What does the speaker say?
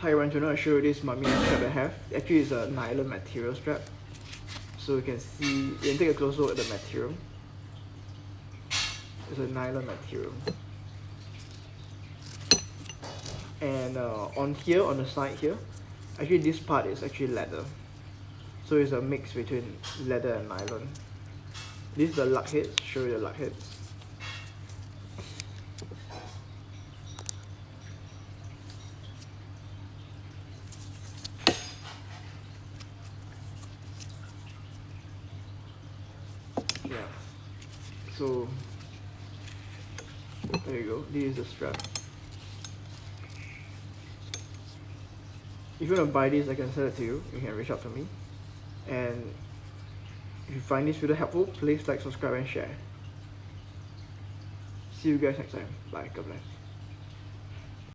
Hi everyone, today I'll show you this Mamiya strap I have. Actually it's a nylon material strap. So you can see, you can take a close look at the material. It's a nylon material. And on here, on the side here, actually this part is actually leather. So it's a mix between leather and nylon. This is the lug heads, show you the lug heads. Yeah. So there you go, this is the strap. If you want to buy this, I can sell it to you. You can reach out to me. And if you find this video helpful, please like, subscribe and share. See you guys next time. Bye. God bless.